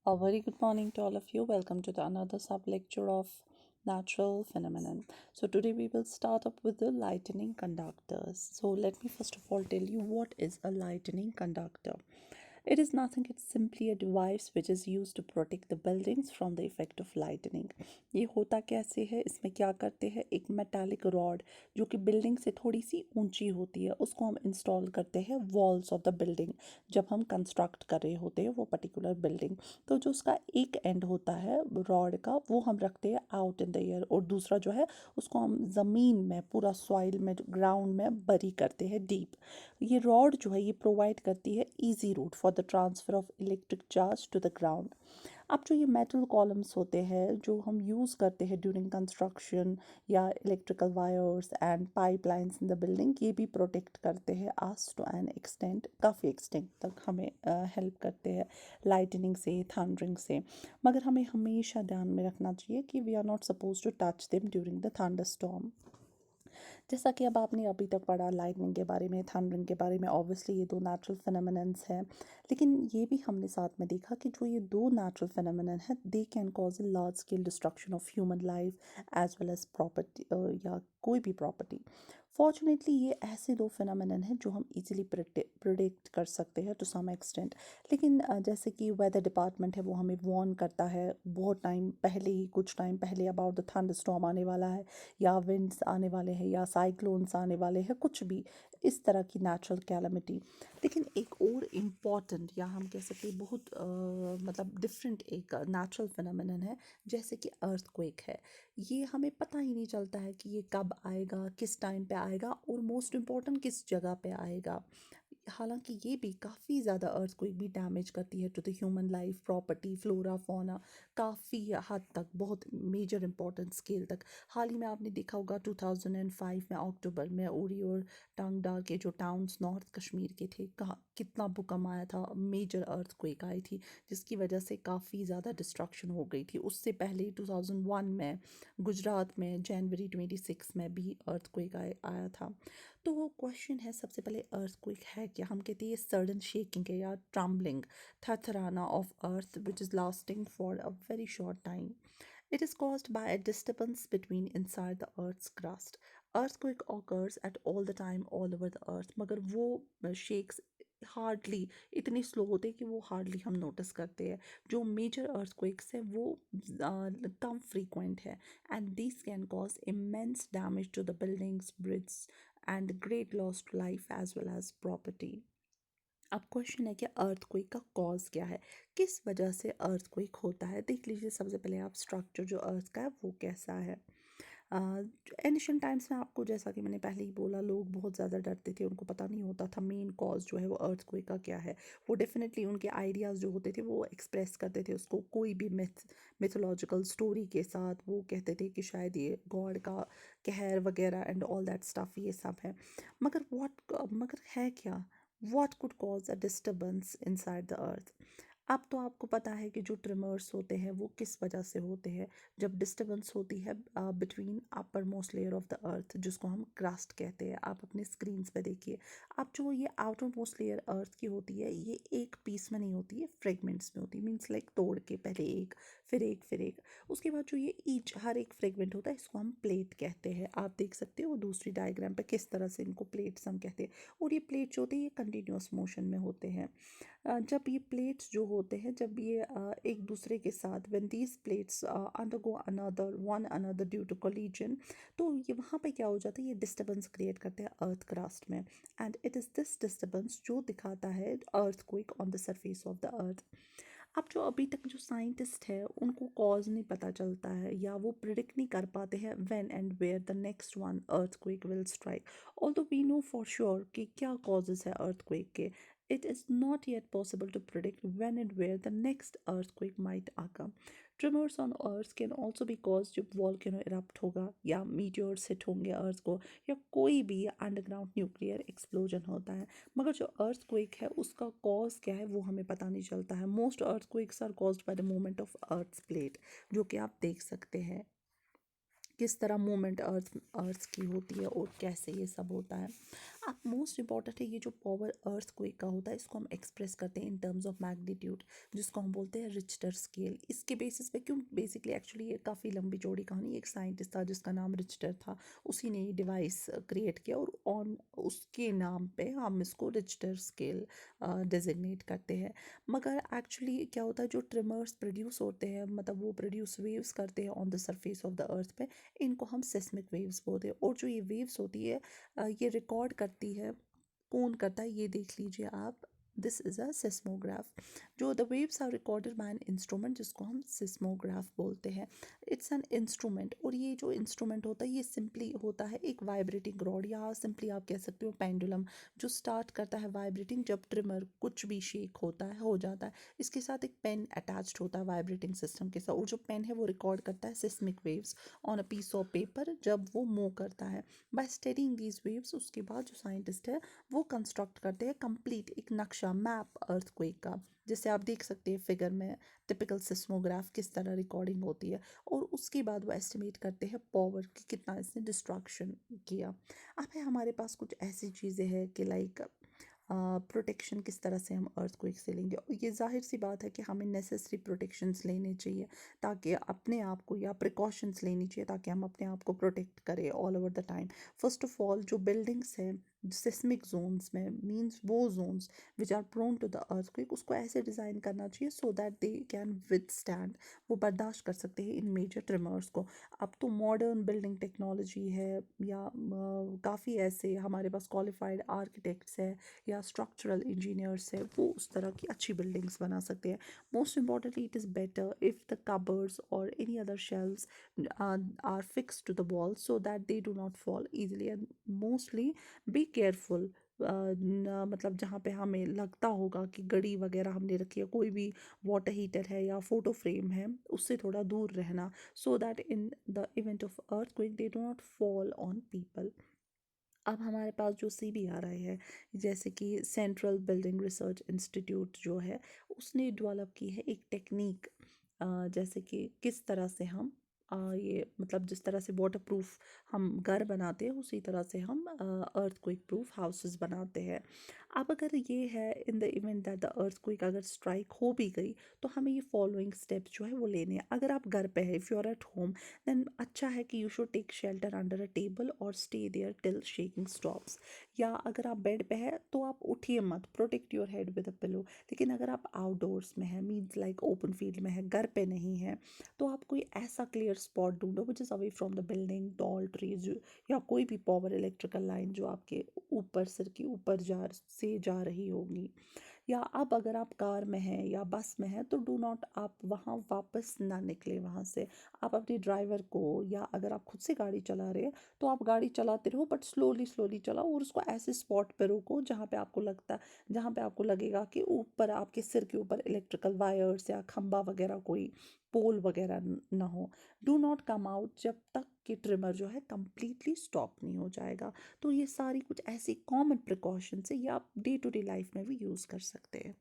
A very good morning to all of you. Welcome to the another sub lecture of natural phenomenon. So today we will start up with the lightning conductors. So let me first of all tell you what is a lightning conductor. It is nothing, it's simply a device which is used to protect the buildings from the effect of lightning. ये होता कैसे है, इसमें क्या करते हैं, एक metallic rod जो कि बिल्डिंग से थोड़ी सी ऊंची होती है उसको हम इंस्टॉल करते हैं वॉल्स ऑफ द बिल्डिंग जब हम कंस्ट्रक्ट कर रहे होते हैं वो पर्टिकुलर बिल्डिंग। तो जो उसका एक एंड होता है रॉड का वो हम रखते हैं आउट इन द एयर और दूसरा जो है उसको हम ज़मीन में पूरा सॉइल में ग्राउंड में बरी करते हैं डीप। ये रॉड जो है ये प्रोवाइड करती है easy route for the transfer of electric charge to the ground. अब जो ये मेटल कॉलम्स होते हैं जो हम यूज़ करते हैं ड्यूरिंग कंस्ट्रक्शन या electrical wires and pipelines in the building ये भी प्रोटेक्ट करते हैं आस टू एन एक्सटेंट, काफ़ी एक्सटेंट तक हमें हेल्प करते हैं लाइटनिंग से, थंडरिंग से। मगर हमें हमेशा ध्यान में रखना चाहिए कि we are not suppose to touch them during the thunderstorm. जैसा कि अब आपने अभी तक पढ़ा लाइटनिंग के बारे में, थंडरिंग के बारे में, ऑब्वियसली ये दो नेचुरल फिनोमिनन्स हैं। लेकिन ये भी हमने साथ में देखा कि जो ये दो नेचुरल फिनोमिनन हैं they can cause a large scale destruction of human life as well as property या कोई भी प्रॉपर्टी। फॉर्चुनेटली ये ऐसे दो फिनोमिनन हैं जो हम इजीली प्रिडिक्ट कर सकते हैं टू सम एक्सटेंट। लेकिन जैसे कि वेदर डिपार्टमेंट है वो हमें वार्न करता है बहुत टाइम पहले ही, कुछ टाइम पहले अबाउट द थंडर स्टॉर्म आने वाला है या विंड्स आने वाले हैं या साइक्लोन्स आने वाले हैं, कुछ भी इस तरह की नेचुरल कैलमिटी। लेकिन एक और इम्पॉर्टेंट या हम कह सकते हैं बहुत मतलब डिफरेंट एक नेचुरल फिनोमिनन है जैसे कि अर्थक्वेक है। ये हमें पता ही नहीं चलता है कि ये कब आएगा, किस टाइम पे आएगा और मोस्ट इम्पॉर्टेंट किस जगह पे आएगा। हालांकि ये भी काफ़ी ज़्यादा अर्थक्वेक भी डैमेज करती है to the human life, property, flora, fauna, काफ़ी हद तक, बहुत मेजर इंपॉर्टेंट स्केल तक। हाल ही में आपने देखा होगा 2005 में अक्टूबर में उरी और टांगडा के जो टाउन्स नॉर्थ कश्मीर के थे, कहाँ कितना भूकंप आया था, मेजर अर्थक्वेक आई थी जिसकी वजह से काफ़ी ज़्यादा डिस्ट्रक्शन हो गई थी। उससे पहले 2001 में गुजरात में जनवरी 26 में भी अर्थक्वेक आया था। तो वो क्वेश्चन है सबसे पहले अर्थक्वेक है क्या। हम कहते हैं ये सडन शेकिंग है या ट्रम्बलिंग, थरथराना of earth which is lasting for a very short time. It is caused by a disturbance between inside the Earth's crust. Earthquake occurs at all the time all over the earth, मगर वो shakes hardly इतनी slow होते हैं कि वो hardly हम notice करते हैं। जो मेजर अर्थक्वेक्स है वो कम फ्रीक्वेंट है and this can cause immense damage to the buildings, bridges and great loss to life as well as property. अब क्वेश्चन है कि अर्थक्वेक का कॉज क्या है, किस वजह से अर्थक्वेक होता है। देख लीजिए सबसे पहले आप स्ट्रक्चर जो अर्थ का है वो कैसा है। एंशियंट टाइम्स में आपको जैसा कि मैंने पहले ही बोला लोग बहुत ज़्यादा डरते थे, उनको पता नहीं होता था मेन कॉज जो है वो अर्थक्वेक का क्या है। वो डेफिनेटली उनके आइडियाज़ जो होते थे वो एक्सप्रेस करते थे उसको कोई भी मिथोलॉजिकल स्टोरी के साथ। वो कहते थे कि शायद ये गॉड का कहर वगैरह एंड ऑल दैट स्टफ ये सब है। मगर है क्या, what could cause a disturbance inside the earth। अब तो आपको पता है कि जो ट्रिमर्स होते हैं वो किस वजह से होते हैं। जब डिस्टर्बेंस होती है between upper most layer of the earth जिसको हम क्रस्ट कहते हैं। आप अपने स्क्रीन्स पे देखिए, अब जो ये आउटर मोस्ट लेयर अर्थ की होती है ये एक पीस में नहीं होती है, फ्रेगमेंट्स में होती है। मीन्स लाइक तोड़ के पहले एक, फिर एक, फिर एक, उसके बाद जो ये ईच हर एक फ्रेगमेंट होता है इसको हम प्लेट कहते हैं। आप देख सकते हो दूसरी डायग्राम पे किस तरह से इनको प्लेट्स हम कहते हैं। और ये प्लेट जो होते हैं ये कंटिन्यूस मोशन में होते हैं। जब ये प्लेट्स जो होते हैं जब ये एक दूसरे के साथ when these plates undergo another one another due to collision, तो ये वहाँ पे क्या हो जाता है, ये डिस्टर्बेंस क्रिएट करते हैं अर्थ क्रस्ट में and it is this disturbance जो दिखाता है earthquake on the surface of the earth. अब जो अभी तक जो साइंटिस्ट है उनको कॉज नहीं पता चलता है या वो प्रिडिक्ट नहीं कर पाते हैं when and where the next one earthquake will strike. Although we know for sure कि क्या कॉजेज है अर्थक्वेक के, it is not yet possible to predict when and where the next earthquake might occur. Tremors on Earth can also be caused जब volcano erupt होगा या meteors hit होंगे अर्थ को या कोई भी अंडरग्राउंड न्यूक्लियर एक्सप्लोजन होता है। मगर जो अर्थक्वेक है उसका कॉज क्या है वो हमें पता नहीं चलता है। Most earthquakes are caused by the movement of earth plate, जो कि आप देख सकते हैं किस तरह मूवमेंट अर्थ की होती है और कैसे ये सब होता है। अब मोस्ट इम्पॉर्टेंट है ये जो पावर अर्थक्वेक का होता है इसको हम एक्सप्रेस करते हैं इन टर्म्स ऑफ मैग्नीट्यूड, जिसको हम बोलते हैं रिच्टर स्केल। इसके बेसिस पे क्यों, बेसिकली एक्चुअली ये काफ़ी लंबी चौड़ी कहानी, एक साइंटिस्ट था जिसका नाम रिच्टर था, उसी ने ये डिवाइस क्रिएट किया और ऑन उसके नाम पे हम इसको रिच्टर स्केल डेजिग्नेट करते हैं। मगर एक्चुअली क्या होता है, जो ट्रिमर्स प्रोड्यूस होते हैं, मतलब वो प्रोड्यूस वेव्स करते हैं on the surface of the earth पे, इनको हम सिस्मिक वेव्स बोलते हैं। और जो ये वेव्स होती है ये रिकॉर्ड करती है, कौन करता है ये देख लीजिए आप, दिस इज़ अ सिस्मोग्राफ। जो the waves are recorded by an instrument जिसको हम सिस्मोग्राफ बोलते हैं। इट्स एन इंस्ट्रूमेंट, और ये जो इंस्ट्रूमेंट होता है ये सिंपली होता है एक वाइब्रेटिंग रॉड, या सिंपली आप कह सकते हो पेंडुलम, जो स्टार्ट करता है वाइब्रेटिंग जब ट्रिमर कुछ भी शेक होता है, हो जाता है। इसके साथ एक पेन अटैच्ड होता है वाइब्रेटिंग सिस्टम के साथ, और जो पेन है वो रिकॉर्ड करता है seismic waves on a piece of paper जब वो मूव करता है। बाय स्टडीइंग दीज वेव्स, उसके बाद जो साइंटिस्ट है वो कंस्ट्रक्ट करते हैं कंप्लीट एक नक्शा, मैप अर्थक्वेक का, जिसे आप देख सकते हैं फिगर में टिपिकल सिस्मोग्राफ किस तरह रिकॉर्डिंग होती है। और उसके बाद वो एस्टिमेट करते हैं पावर की कितना इसने डिस्ट्रक्शन किया। अब है हमारे पास कुछ ऐसी चीज़ें हैं कि लाइक प्रोटेक्शन किस तरह से हम अर्थक्वेक से लेंगे, और ये जाहिर सी बात है कि हमें नेसेसरी प्रोटेक्शंस लेने चाहिए, ताकि अपने आप को, या प्रिकॉशंस लेनी चाहिए ताकि हम अपने आप को प्रोटेक्ट करें all over the time. First of all जो बिल्डिंग्स हैं सिस्मिक जोन्स में, मींस वो zones which are prone to the earthquake, उसको ऐसे डिज़ाइन करना चाहिए so that they can withstand, वो बर्दाश्त कर सकते हैं इन मेजर ट्रिमर्स को। अब तो मॉडर्न बिल्डिंग टेक्नोलॉजी है, या काफ़ी ऐसे हमारे पास क्वालिफाइड आर्किटेक्ट्स है या स्ट्रक्चरल इंजीनियर्स है, वो उस तरह की अच्छी बिल्डिंग्स बना सकते हैं। Most importantly it is better if the cupboards और any other shelves are fixed to the wall so that they do not fall easily, and mostly be careful। मतलब जहाँ पे हमें लगता होगा कि घड़ी वगैरह हमने रखी है, कोई भी वाटर हीटर है या फोटो फ्रेम है, उससे थोड़ा दूर रहना, so that in the event of earthquake they do not fall on people. अब हमारे पास जो CBRI है, जैसे कि सेंट्रल बिल्डिंग रिसर्च इंस्टीट्यूट जो है, उसने डेवलप की है एक टेक्निक, जैसे कि किस तरह से हम ये मतलब जिस तरह से वाटर प्रूफ हम घर बनाते हैं उसी तरह से हम अर्थक्वेक प्रूफ हाउसेस बनाते हैं। अब अगर ये है in the event that the earthquake अगर स्ट्राइक हो भी गई, तो हमें ये फॉलोइंग स्टेप्स जो है वो लेने हैं। अगर आप घर पे है, if you are at home, then अच्छा है कि you should take shelter under a table और stay there till shaking stops. या अगर आप बेड पे है तो आप उठिए मत, protect your head with a pillow. लेकिन अगर आप आउटडोर्स में है, मीन्स लाइक ओपन फील्ड में है, घर पे नहीं है, तो आप कोई ऐसा क्लियर स्पॉट ढूंढो which is away from the building, tall trees, या कोई भी पावर इलेक्ट्रिकल लाइन जो आपके ऊपर, सिर के ऊपर जा रही होगी। या अब अगर आप कार में हैं या बस में हैं, तो डू नॉट, आप वहाँ वापस ना निकले वहाँ से। आप अपने ड्राइवर को, या अगर आप खुद से गाड़ी चला रहे हैं तो आप गाड़ी चलाते रहो बट स्लोली स्लोली चलाओ, और उसको ऐसे स्पॉट पे रोको जहाँ पे आपको लगता, जहाँ पे आपको लगेगा कि ऊपर आपके सिर के ऊपर इलेक्ट्रिकल वायर्स या खंबा वगैरह, कोई पोल वगैरह ना हो। डू नॉट कम आउट जब तक कि ट्रिमर जो है कंप्लीटली स्टॉप नहीं हो जाएगा। तो ये सारी कुछ ऐसी कॉमन प्रिकॉशंस है, ये आप डे टू डे लाइफ में भी यूज़ कर सकते हैं।